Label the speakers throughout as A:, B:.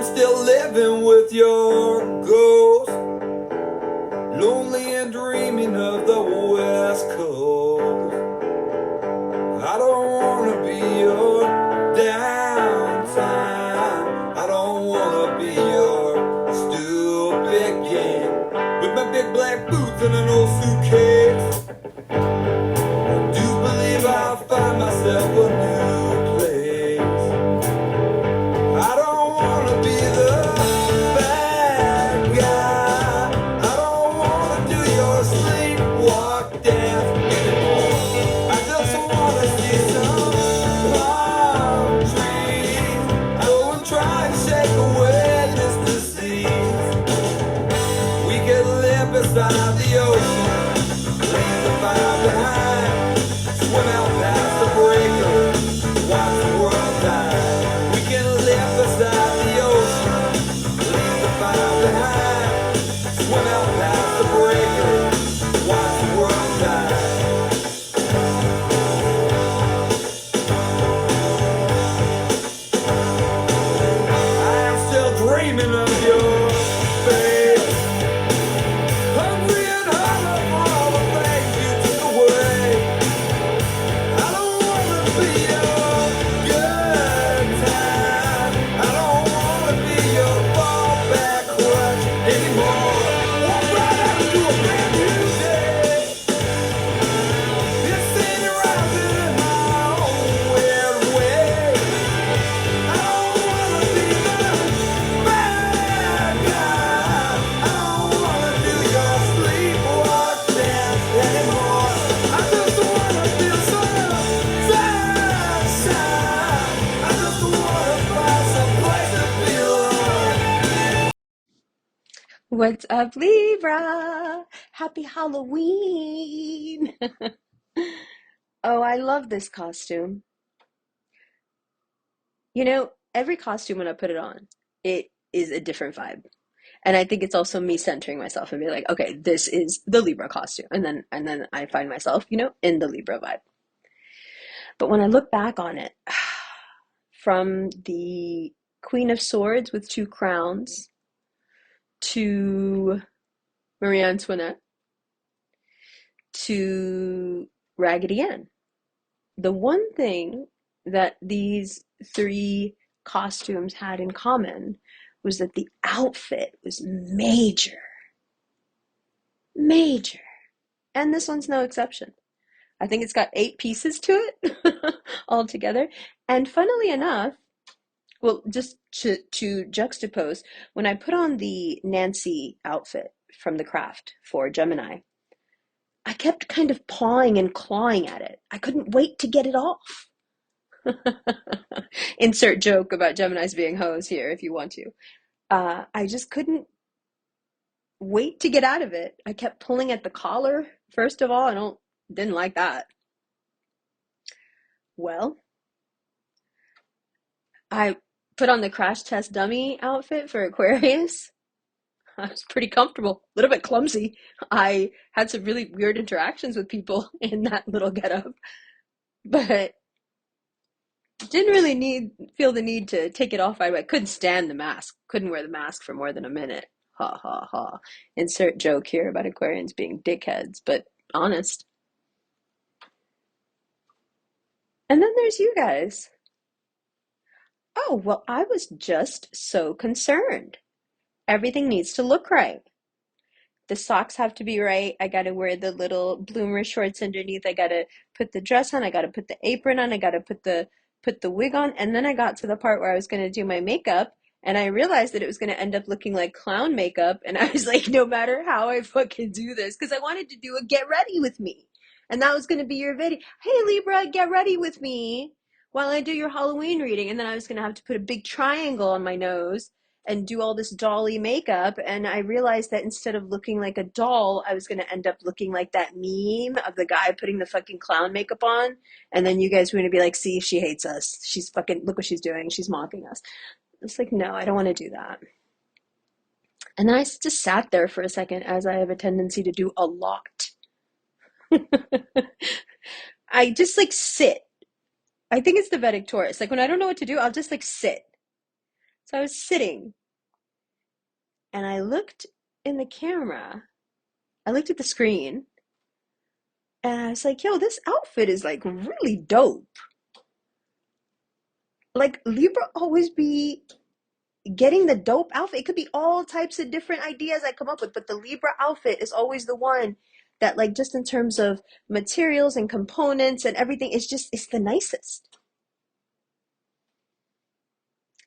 A: I'm still living with your ghost, lonely and dreaming of the West Coast. I don't wanna be your downtime. I don't wanna be your stupid game with my big black boots and an old suitcase. I do believe I'll find myself a new place. I don't wanna be the bad guy. I don't wanna do your sleepwalk dance anymore. I just wanna see some palm trees. Go and try and shake away this disease. We could live beside the ocean, leave the fire behind, swim out past the breaker, watch the world die. We can live beside the ocean, leave the fire behind, swim out past the breaker, watch the world die. I am still dreaming of your face, hungry and hollow for all the things you took away. I don't wanna be your good time. I don't wanna be your fallback crutch anymore. Walk right out into a brand new day. This city rising in my own weird way. I don't wanna be the bad guy. I don't wanna do your sleepwalk dance anymore. I just wanna feel some sunshine. I just wanna find some place to belong.
B: What's up, Libra? Happy Halloween! Oh, I love this costume. You know, every costume when I put it on, it is a different vibe. And I think it's also me centering myself and being like, okay, this is the Libra costume. And then I find myself, in the Libra vibe. But when I look back on it, from the Queen of Swords with two crowns to Marie Antoinette to Raggedy Ann. The one thing that these three costumes had in common was that the outfit was major, major. And this one's no exception. I think it's got 8 pieces to it altogether. And funnily enough, well, just to juxtapose, when I put on the Nancy outfit from the craft for Gemini, I kept kind of pawing and clawing at it. I couldn't wait to get it off. Insert joke about Geminis being hoes here if you want to. I just couldn't wait to get out of it. I kept pulling at the collar, first of all. Didn't like that. Well, I put on the crash test dummy outfit for Aquarius. I was pretty comfortable, a little bit clumsy. I had some really weird interactions with people in that little getup, but didn't really feel the need to take it off. I couldn't stand the mask. Couldn't wear the mask for more than a minute. Ha ha ha. Insert joke here about Aquarians being dickheads, but honest. And then there's you guys. Oh, well, I was just so concerned. Everything needs to look right. The socks have to be right. I got to wear the little bloomer shorts underneath. I got to put the dress on. I got to put the apron on. I got to put the wig on. And then I got to the part where I was going to do my makeup, and I realized that it was going to end up looking like clown makeup. And I was like, no matter how I fucking do this, because I wanted to do a get ready with me. And that was going to be your video. Hey, Libra, get ready with me while I do your Halloween reading. And then I was going to have to put a big triangle on my nose and do all this dolly makeup. And I realized that instead of looking like a doll, I was going to end up looking like that meme of the guy putting the fucking clown makeup on. And then you guys were going to be like, see, she hates us. She's fucking, look what she's doing. She's mocking us. It's like, no, I don't want to do that. And then I just sat there for a second, as I have a tendency to do a lot. I just like sit. I think it's the Vedic Taurus. Like when I don't know what to do, I'll just like sit. So I was sitting and I looked in the camera, I looked at the screen, and I was like, yo, this outfit is like really dope. Like Libra always be getting the dope outfit. It could be all types of different ideas I come up with, but the Libra outfit is always the one that, like, just in terms of materials and components and everything, it's the nicest.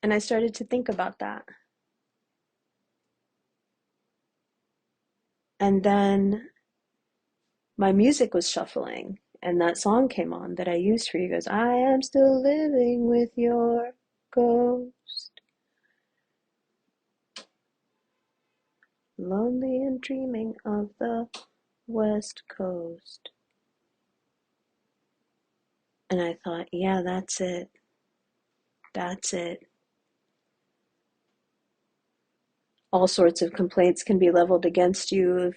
B: And I started to think about that. And then my music was shuffling, and that song came on that I used for you guys. I am still living with your ghost, lonely and dreaming of the West Coast. And I thought, yeah, that's it. That's it. All sorts of complaints can be leveled against you of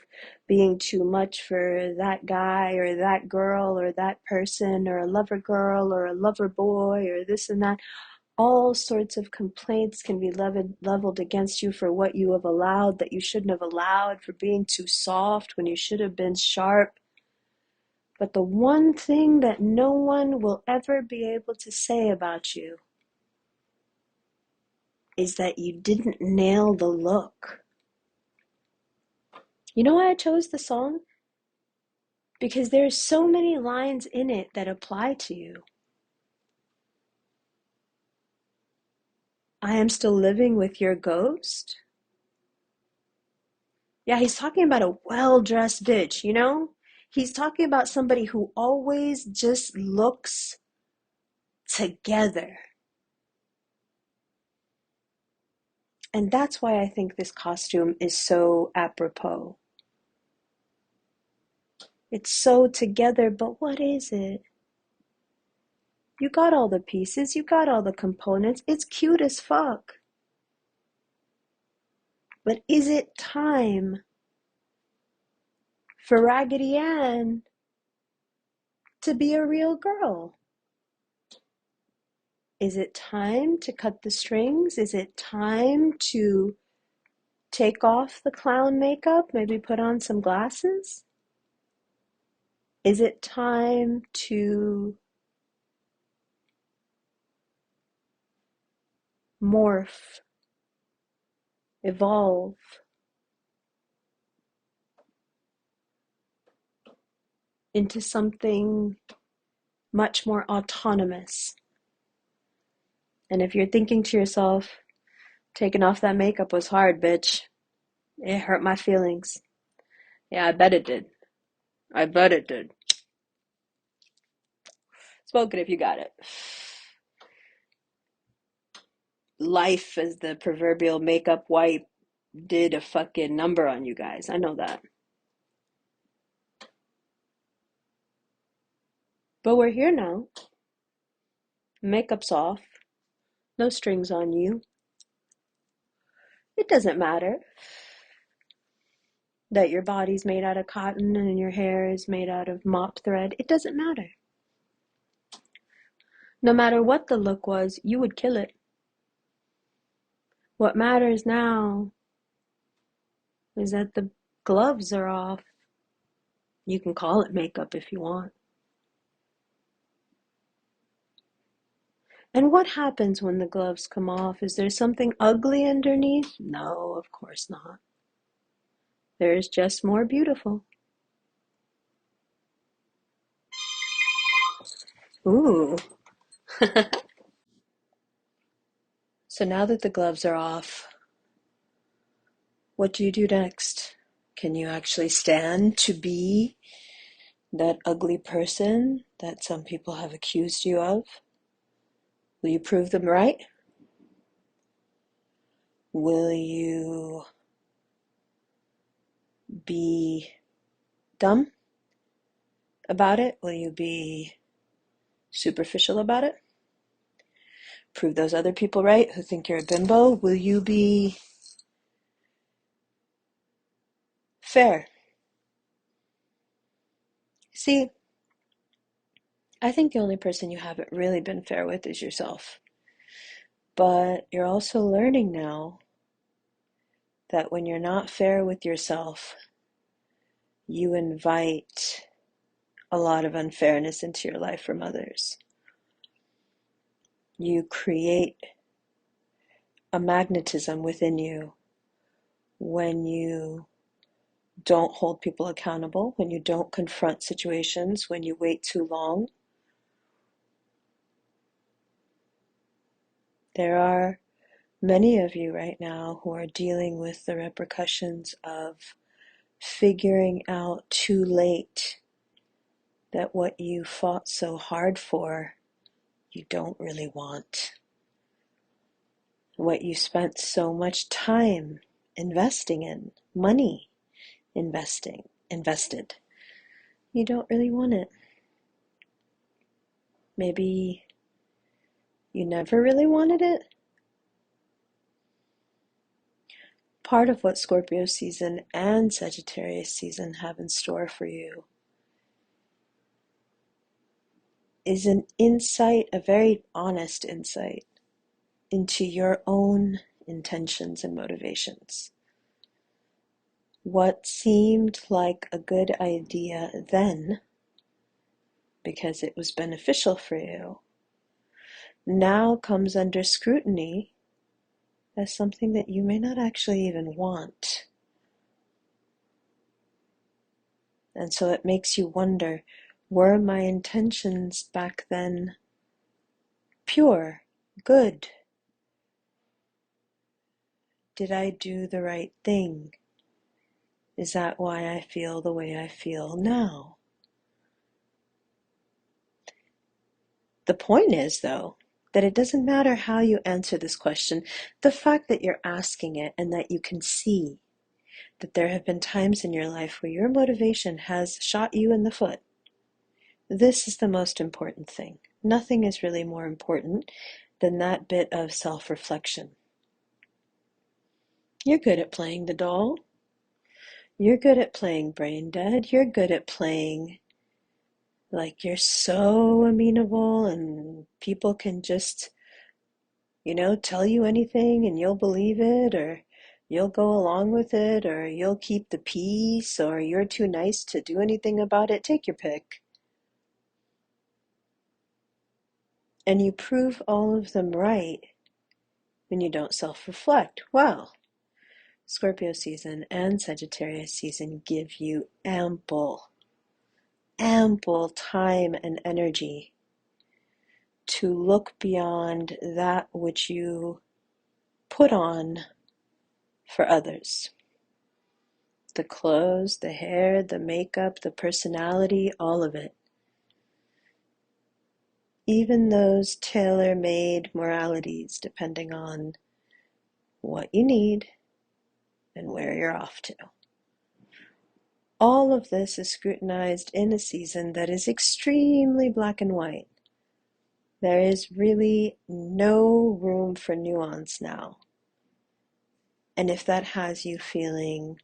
B: being too much for that guy or that girl or that person or a lover girl or a lover boy or this and that. All sorts of complaints can be leveled against you for what you have allowed that you shouldn't have allowed, for being too soft when you should have been sharp. But the one thing that no one will ever be able to say about you is that you didn't nail the look. You know why I chose the song? Because there's so many lines in it that apply to you. I am still living with your ghost. Yeah, he's talking about a well-dressed bitch, you know? He's talking about somebody who always just looks together. And that's why I think this costume is so apropos. It's so together, but what is it? You got all the pieces, you got all the components. It's cute as fuck. But is it time for Raggedy Ann to be a real girl? Is it time to cut the strings? Is it time to take off the clown makeup, maybe put on some glasses? Is it time to morph, evolve into something much more autonomous? And if you're thinking to yourself, taking off that makeup was hard, bitch. It hurt my feelings. Yeah, I bet it did. I bet it did. Smoke it if you got it. Life, as the proverbial makeup wipe, did a fucking number on you guys. I know that. But we're here now. Makeup's off. No strings on you. It doesn't matter that your body's made out of cotton and your hair is made out of mop thread. It doesn't matter. No matter what the look was, you would kill it. What matters now is that the gloves are off. You can call it makeup if you want. And what happens when the gloves come off? Is there something ugly underneath? No, of course not. There's just more beautiful. Ooh. So now that the gloves are off, what do you do next? Can you actually stand to be that ugly person that some people have accused you of? Will you prove them right? Will you be dumb about it? Will you be superficial about it? Prove those other people right who think you're a bimbo? Will you be fair? See, I think the only person you haven't really been fair with is yourself. But you're also learning now that when you're not fair with yourself, you invite a lot of unfairness into your life from others. You create a magnetism within you when you don't hold people accountable, when you don't confront situations, when you wait too long. There are many of you right now who are dealing with the repercussions of figuring out too late that what you fought so hard for, you don't really want. What you spent so much time investing in, money invested, you don't really want it. Maybe you never really wanted it. Part of what Scorpio season and Sagittarius season have in store for you is an insight, a very honest insight into your own intentions and motivations. What seemed like a good idea then, because it was beneficial for you, now comes under scrutiny as something that you may not actually even want. And so it makes you wonder, were my intentions back then pure, good? Did I do the right thing? Is that why I feel the way I feel now? The point is, though, that it doesn't matter how you answer this question. The fact that you're asking it and that you can see that there have been times in your life where your motivation has shot you in the foot. This is the most important thing. Nothing is really more important than that bit of self-reflection. You're good at playing the doll. You're good at playing brain dead. You're good at playing like you're so amenable and people can just, tell you anything and you'll believe it, or you'll go along with it, or you'll keep the peace, or you're too nice to do anything about it. Take your pick. And you prove all of them right when you don't self-reflect. Well, Scorpio season and Sagittarius season give you ample time and energy to look beyond that which you put on for others. The clothes, the hair, the makeup, the personality, all of it. Even those tailor-made moralities, depending on what you need and where you're off to. All of this is scrutinized in a season that is extremely black and white. There is really no room for nuance now. And if that has you feeling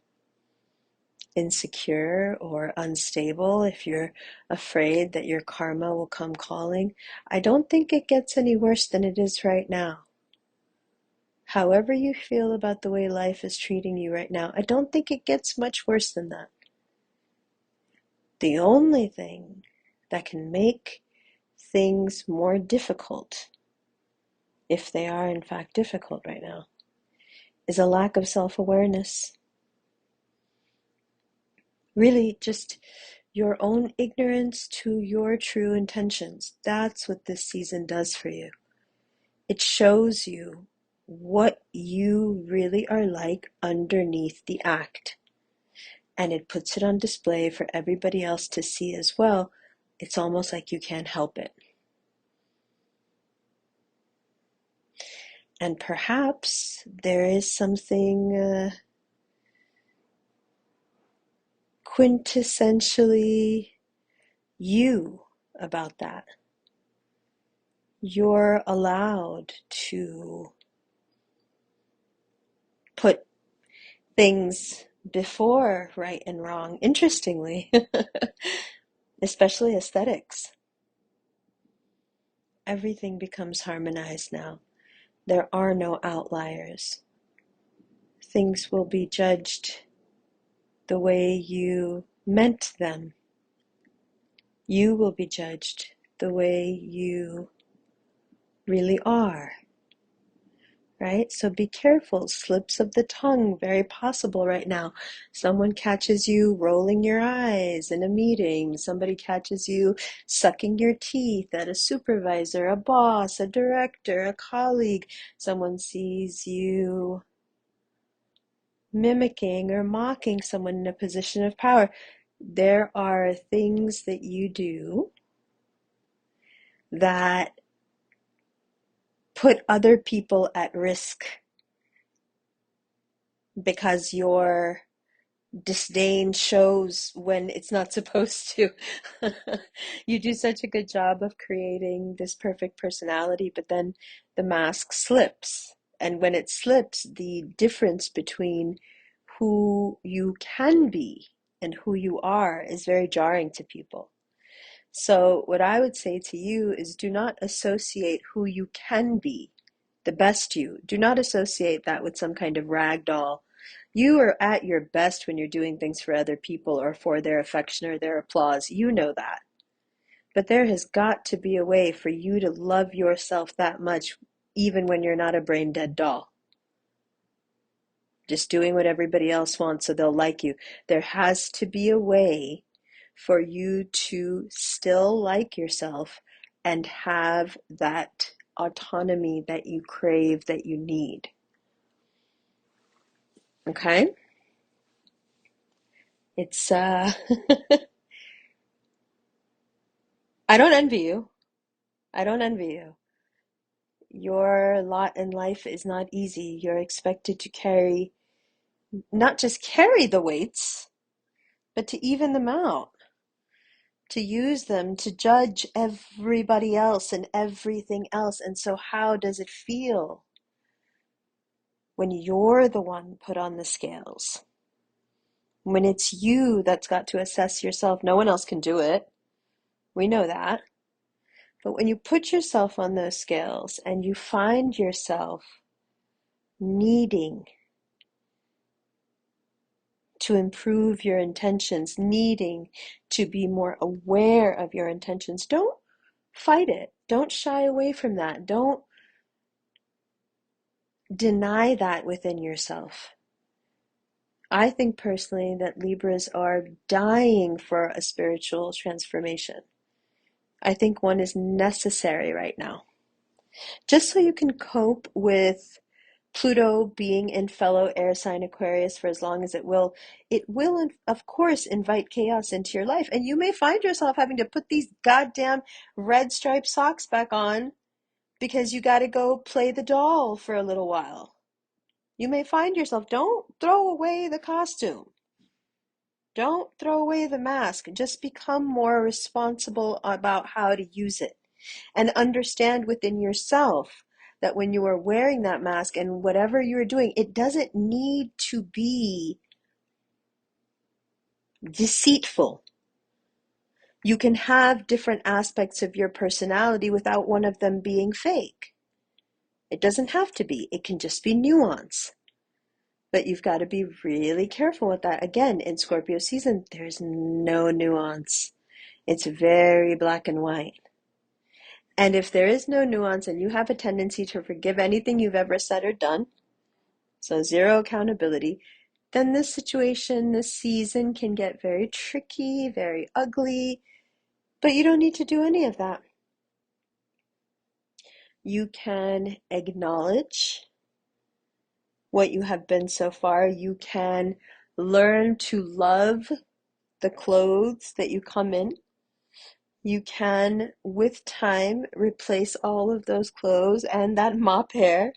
B: insecure or unstable, if you're afraid that your karma will come calling, I don't think it gets any worse than it is right now. However you feel about the way life is treating you right now, I don't think it gets much worse than that. The only thing that can make things more difficult, if they are in fact difficult right now, is a lack of self-awareness. Really, just your own ignorance to your true intentions. That's what this season does for you. It shows you what you really are like underneath the act. And it puts it on display for everybody else to see as well. It's almost like you can't help it. And perhaps there is something quintessentially you about that. You're allowed to put things before right and wrong, interestingly, especially aesthetics. Everything becomes harmonized now. There are no outliers. Things will be judged the way you meant them. You will be judged the way you really are, right? So be careful. Slips of the tongue, very possible right now. Someone catches you rolling your eyes in a meeting. Somebody catches you sucking your teeth at a supervisor, a boss, a director, a colleague. Someone sees you mimicking or mocking someone in a position of power. There are things that you do that put other people at risk because your disdain shows when it's not supposed to. You do such a good job of creating this perfect personality, but then the mask slips. And when it slips, the difference between who you can be and who you are is very jarring to people. So, what I would say to you is do not associate who you can be, the best you, do not associate that with some kind of rag doll. You are at your best when you're doing things for other people or for their affection or their applause. You know that. But there has got to be a way for you to love yourself that much, even when you're not a brain dead doll, just doing what everybody else wants so they'll like you. There has to be a way for you to still like yourself and have that autonomy that you crave, that you need. Okay? It's, I don't envy you. I don't envy you. Your lot in life is not easy. You're expected to carry, not just carry the weights, but to even them out, to use them to judge everybody else and everything else. And so, how does it feel when you're the one put on the scales? When it's you that's got to assess yourself, no one else can do it. We know that. But when you put yourself on those scales and you find yourself needing to improve your intentions, needing to be more aware of your intentions, don't fight it. Don't shy away from that. Don't deny that within yourself. I think personally that Libras are dying for a spiritual transformation. I think one is necessary right now. Just so you can cope with Pluto being in fellow air sign Aquarius for as long as it will, of course, invite chaos into your life. And you may find yourself having to put these goddamn red striped socks back on because you got to go play the doll for a little while. You may find yourself, don't throw away the costume. Don't throw away the mask. Just become more responsible about how to use it. And understand within yourself that when you are wearing that mask and whatever you're doing, it doesn't need to be deceitful. You can have different aspects of your personality without one of them being fake. It doesn't have to be. It can just be nuance. But you've got to be really careful with that. Again, in Scorpio season, there's no nuance. It's very black and white. And if there is no nuance and you have a tendency to forgive anything you've ever said or done, so zero accountability, then this situation, this season can get very tricky, very ugly, but you don't need to do any of that. You can acknowledge what you have been so far. You can learn to love the clothes that you come in. You can, with time, replace all of those clothes and that mop hair.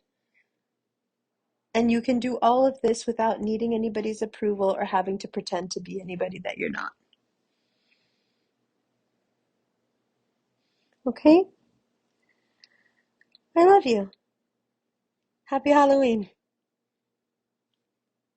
B: And you can do all of this without needing anybody's approval or having to pretend to be anybody that you're not. Okay? I love you. Happy Halloween.